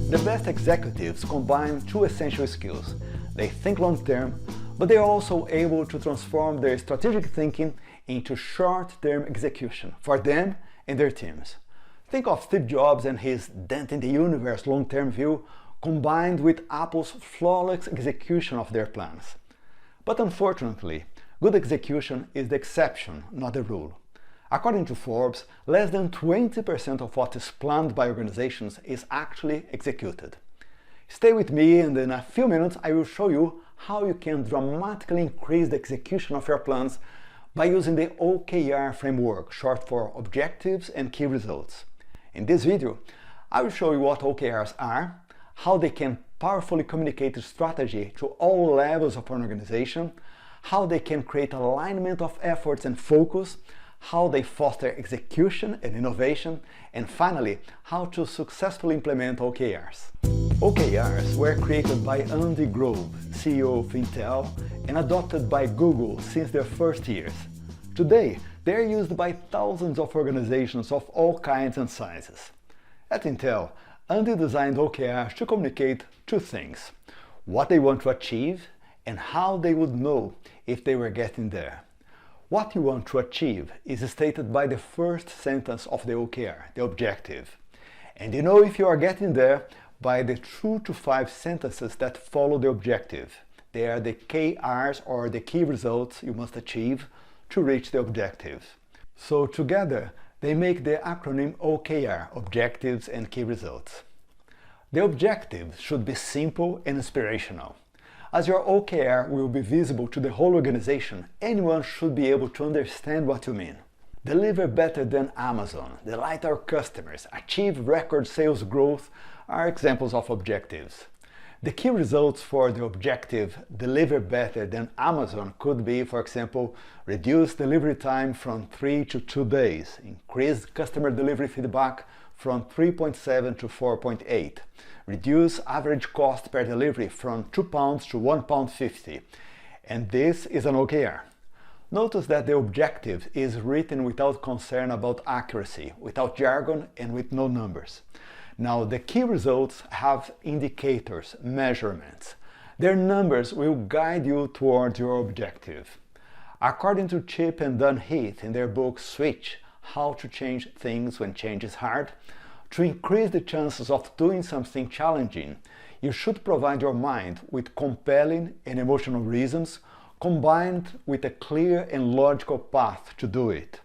The best executives combine two essential skills. They think long-term, but they are also able to transform their strategic thinking into short-term execution for them and their teams. Think of Steve Jobs and his dent in the universe long-term view combined with Apple's flawless execution of their plans. But unfortunately, good execution is the exception, not the rule. According to Forbes, less than 20% of what is planned by organizations is actually executed. Stay with me and in a few minutes I will show you how you can dramatically increase the execution of your plans by using the OKR framework, short for Objectives and Key Results. In this video, I will show you what OKRs are, how they can powerfully communicate the strategy to all levels of an organization, how they can create alignment of efforts and focus, how they foster execution and innovation, and finally, how to successfully implement OKRs. OKRs were created by Andy Grove, CEO of Intel, and adopted by Google since their first years. Today, they are used by thousands of organizations of all kinds and sizes. At Intel, Andy designed OKRs to communicate two things: what they want to achieve and how they would know if they were getting there. What you want to achieve is stated by the first sentence of the OKR, the objective. And you know if you are getting there by the 2 to 5 sentences that follow the objective. They are the KRs, or the key results you must achieve to reach the objective. So together they make the acronym OKR, Objectives and Key Results. The objective should be simple and inspirational. As your OKR will be visible to the whole organization, anyone should be able to understand what you mean. Deliver better than Amazon, delight our customers, achieve record sales growth are examples of objectives. The key results for the objective, deliver better than Amazon, could be, for example, reduce delivery time from 3 to 2 days, increase customer delivery feedback from 3.7 to 4.8, reduce average cost per delivery from £2 to £1.50, and this is an OKR. Notice that the objective is written without concern about accuracy, without jargon and with no numbers. Now the key results have indicators, measurements. Their numbers will guide you towards your objective. According to Chip and Don Heath in their book Switch, How to Change Things When Change is Hard, to increase the chances of doing something challenging, you should provide your mind with compelling and emotional reasons combined with a clear and logical path to do it.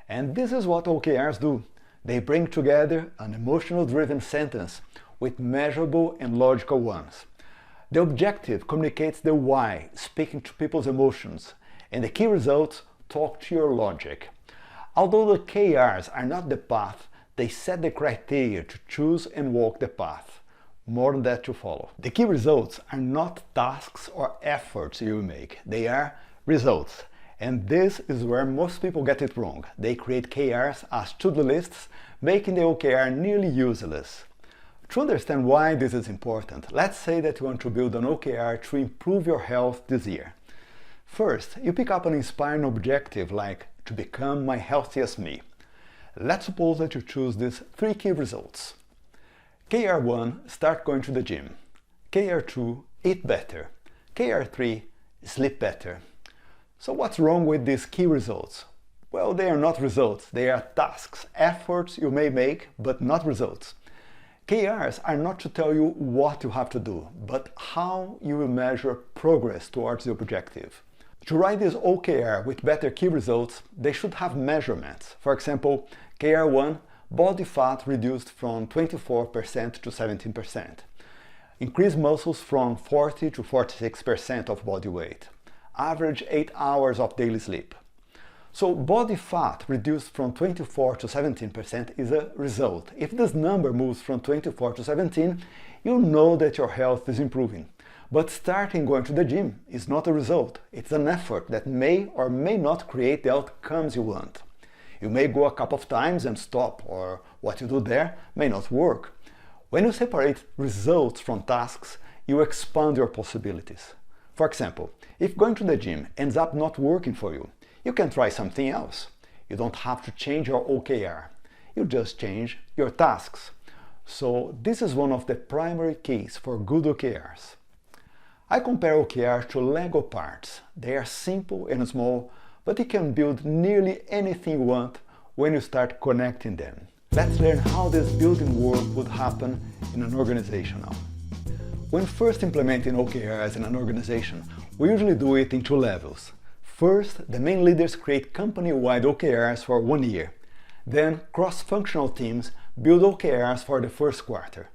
And this is what OKRs do. They bring together an emotional-driven sentence with measurable and logical ones. The objective communicates the why, speaking to people's emotions, and the key results talk to your logic. Although the KRs are not the path, they set the criteria to choose and walk the path. More than that to follow. The key results are not tasks or efforts you make, they are results. And this is where most people get it wrong. They create KRs as to-do lists, making the OKR nearly useless. To understand why this is important, let's say that you want to build an OKR to improve your health this year. First, you pick up an inspiring objective like to become my healthiest me. Let's suppose that you choose these 3 key results. KR1, start going to the gym. KR2, eat better. KR3, sleep better. So what's wrong with these key results? Well, they are not results, they are tasks, efforts you may make, but not results. KRs are not to tell you what you have to do, but how you will measure progress towards the objective. To write this OKR with better key results, they should have measurements. For example, KR1, body fat reduced from 24% to 17%. Increase muscles from 40 to 46% of body weight. Average 8 hours of daily sleep. So body fat reduced from 24 to 17% is a result. If this number moves from 24 to 17, you know that your health is improving. But starting going to the gym is not a result. It's an effort that may or may not create the outcomes you want. You may go a couple of times and stop, or what you do there may not work. When you separate results from tasks, you expand your possibilities. For example, if going to the gym ends up not working for you, you can try something else. You don't have to change your OKR. You just change your tasks. So this is one of the primary keys for good OKRs. I compare OKRs to Lego parts. They are simple and small, but you can build nearly anything you want when you start connecting them. Let's learn how this building work would happen in an organization now. When first implementing OKRs in an organization, we usually do it in two levels. First, the main leaders create company-wide OKRs for 1 year. Then, cross-functional teams build OKRs for the first quarter.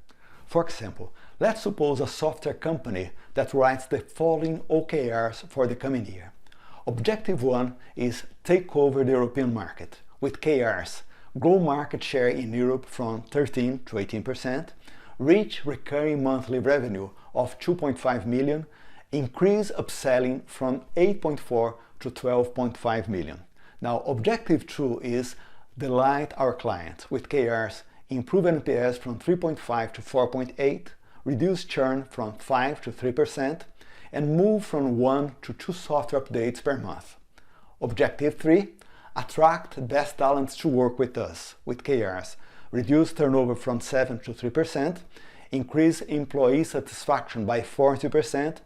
For example, let's suppose a software company that writes the following OKRs for the coming year. Objective 1 is take over the European market, with KRs, grow market share in Europe from 13 to 18%, reach recurring monthly revenue of 2.5 million, increase upselling from 8.4 to 12.5 million. Now, objective 2 is delight our clients, with KRs, improve NPS from 3.5 to 4.8, reduce churn from 5 to 3%, and move from 1 to 2 software updates per month. Objective 3, attract best talents to work with us, with KRs, reduce turnover from 7 to 3%, increase employee satisfaction by 40%,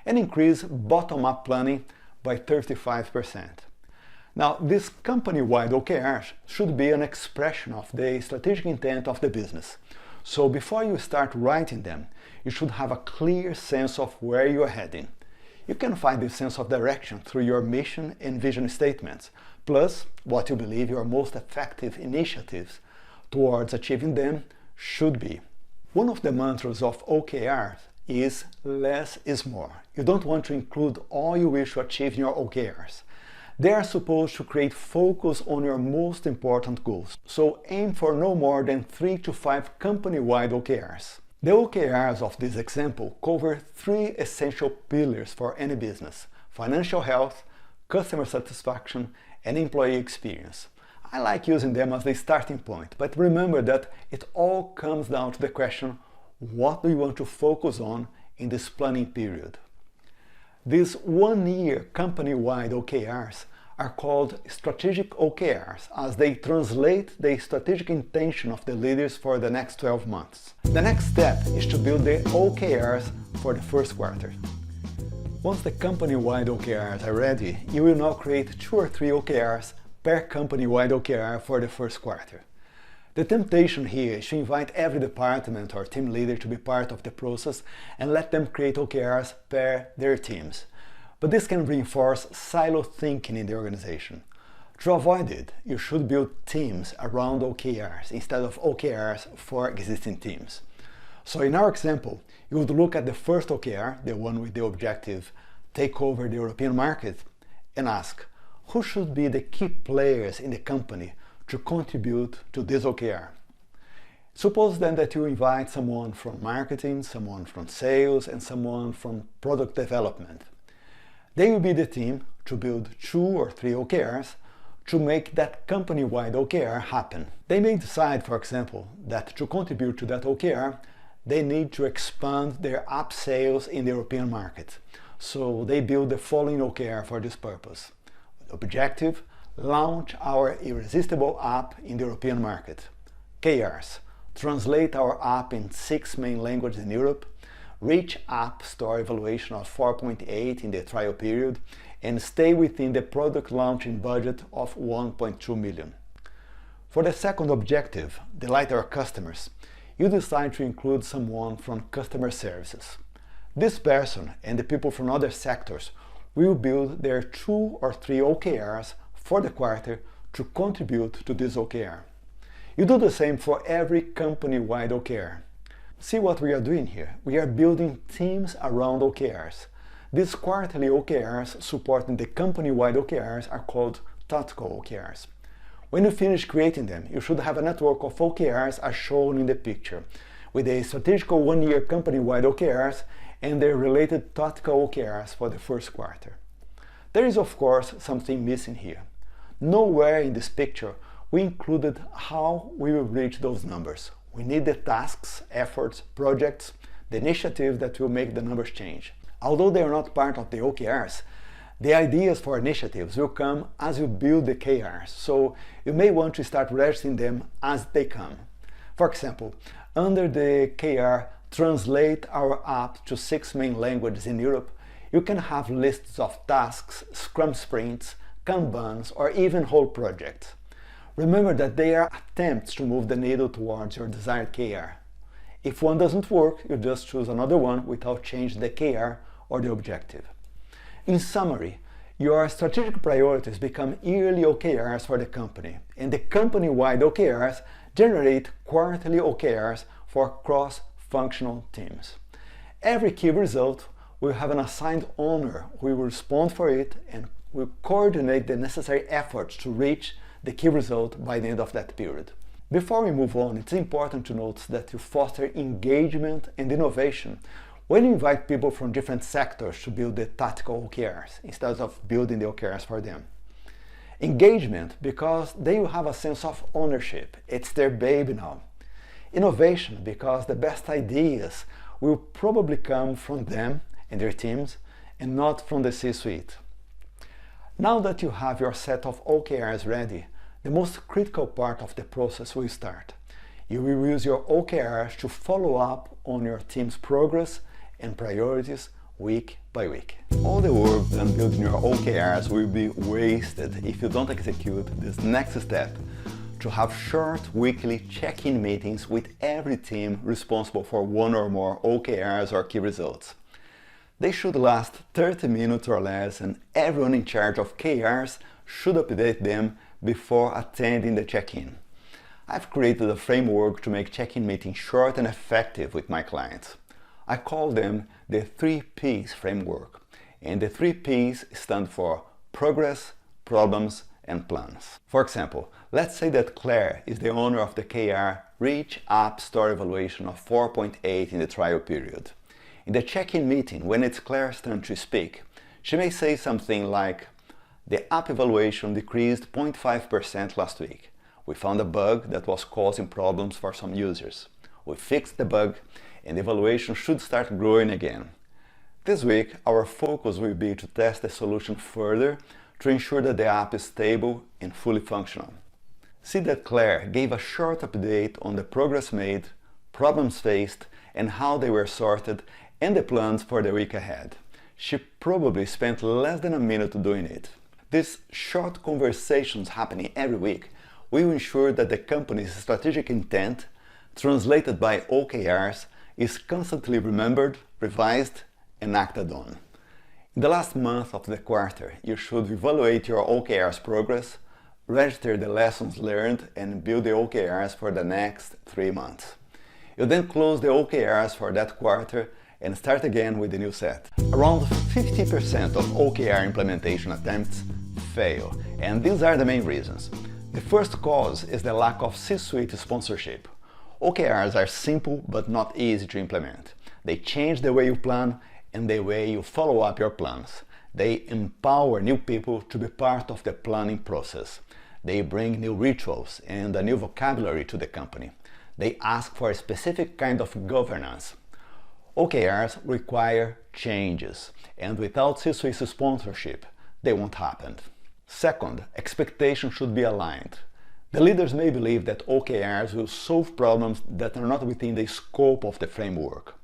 and increase bottom-up planning by 35%. Now, this company-wide OKRs should be an expression of the strategic intent of the business. So before you start writing them, you should have a clear sense of where you are heading. You can find this sense of direction through your mission and vision statements, plus what you believe your most effective initiatives towards achieving them should be. One of the mantras of OKRs is less is more. You don't want to include all you wish to achieve in your OKRs. They are supposed to create focus on your most important goals. So aim for no more than 3 to 5 company-wide OKRs. The OKRs of this example cover 3 essential pillars for any business: financial health, customer satisfaction, and employee experience. I like using them as the starting point, but remember that it all comes down to the question, what do you want to focus on in this planning period? These 1 year company-wide OKRs are called strategic OKRs, as they translate the strategic intention of the leaders for the next 12 months. The next step is to build the OKRs for the first quarter. Once the company-wide OKRs are ready, you will now create 2 or 3 OKRs per company-wide OKR for the first quarter. The temptation here is to invite every department or team leader to be part of the process and let them create OKRs per their teams. But this can reinforce silo thinking in the organization. To avoid it, you should build teams around OKRs instead of OKRs for existing teams. So in our example, you would look at the first OKR, the one with the objective take over the European market, and ask, who should be the key players in the company to contribute to this OKR? Suppose then that you invite someone from marketing, someone from sales, and someone from product development. They will be the team to build 2 or 3 OKRs to make that company-wide OKR happen. They may decide, for example, that to contribute to that OKR, they need to expand their app sales in the European market. So they build the following OKR for this purpose. Objective, launch our irresistible app in the European market. KRs, translate our app in 6 main languages in Europe, reach App Store evaluation of 4.8 in the trial period, and stay within the product launching budget of 1.2 million. For the second objective, delight our customers, you decide to include someone from customer services. This person and the people from other sectors will build their 2 or 3 OKRs for the quarter to contribute to this OKR. You do the same for every company-wide OKR. See what we are doing here? We are building teams around OKRs. These quarterly OKRs supporting the company-wide OKRs are called tactical OKRs. When you finish creating them, you should have a network of OKRs as shown in the picture, with a strategical 1 year company-wide OKRs and their related tactical OKRs for the first quarter. There is of course something missing here. Nowhere in this picture we included how we will reach those numbers. We need the tasks, efforts, projects, the initiatives that will make the numbers change. Although they are not part of the OKRs, the ideas for initiatives will come as you build the KRs, so you may want to start registering them as they come. For example, Under the KR Translate Our App to 6 main languages in Europe, you can have lists of tasks, Scrum sprints, Kanbans, or even whole projects. Remember that they are attempts to move the needle towards your desired KR. If one doesn't work, you just choose another one without changing the KR or the objective. In summary, your strategic priorities become yearly OKRs for the company, and the company-wide OKRs generate quarterly OKRs for cross-functional teams. Every key result will have an assigned owner who will respond for it and will coordinate the necessary efforts to reach the key result by the end of that period. Before we move on, it's important to note that you foster engagement and innovation when you invite people from different sectors to build the tactical OKRs instead of building the OKRs for them. Engagement because they will have a sense of ownership. It's their baby now. Innovation because the best ideas will probably come from them and their teams and not from the C-suite. Now that you have your set of OKRs ready, the most critical part of the process will start. You will use your OKRs to follow up on your team's progress and priorities week by week. All the work done building your OKRs will be wasted if you don't execute this next step to have short weekly check-in meetings with every team responsible for one or more OKRs or key results. They should last 30 minutes or less, and everyone in charge of KRs should update them before attending the check-in. I've created a framework to make check-in meetings short and effective with my clients. I call them the 3 Ps framework, and the 3 Ps stand for progress, problems, and plans. For example, let's say that Claire is the owner of the KR Reach App Store evaluation of 4.8 in the trial period. In the check-in meeting, when it's Claire's turn to speak, she may say something like, "The app evaluation decreased 0.5% last week. We found a bug that was causing problems for some users. We fixed the bug and the evaluation should start growing again. This week, our focus will be to test the solution further to ensure that the app is stable and fully functional." See that Claire gave a short update on the progress made, problems faced, and how they were sorted, and the plans for the week ahead. She probably spent less than a minute doing it. These short conversations happening every week will ensure that the company's strategic intent, translated by OKRs, is constantly remembered, revised, and acted on. In the last month of the quarter, you should evaluate your OKRs progress, register the lessons learned, and build the OKRs for the next 3 months. You then close the OKRs for that quarter and start again with the new set. Around 50% of OKR implementation attempts fail, and these are the main reasons. The first cause is the lack of C-suite sponsorship. OKRs are simple but not easy to implement. They change the way you plan and the way you follow up your plans. They empower new people to be part of the planning process. They bring new rituals and a new vocabulary to the company. They ask for a specific kind of governance. OKRs require changes, and without C-suite sponsorship, they won't happen. Second, expectations should be aligned. The leaders may believe that OKRs will solve problems that are not within the scope of the framework.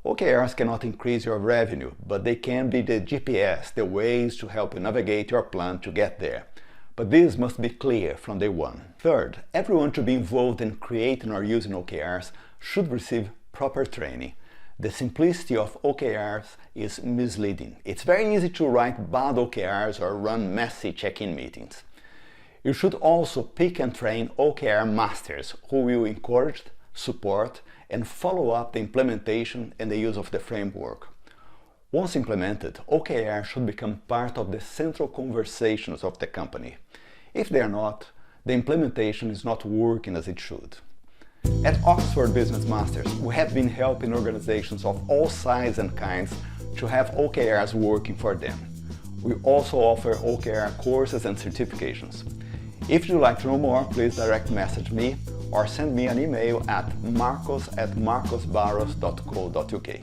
OKRs cannot increase your revenue, but they can be the GPS, the ways to help you navigate your plan to get there. But this must be clear from day one. Third, everyone to be involved in creating or using OKRs should receive proper training. The simplicity of OKRs is misleading. It's very easy to write bad OKRs or run messy check-in meetings. You should also pick and train OKR masters who will encourage, support, and follow up the implementation and the use of the framework. Once implemented, OKR should become part of the central conversations of the company. If they are not, the implementation is not working as it should. At Oxford Business Masters, we have been helping organizations of all sizes and kinds to have OKRs working for them. We also offer OKR courses and certifications. If you'd like to know more, please direct message me or send me an email at marcos@marcosbarros.co.uk.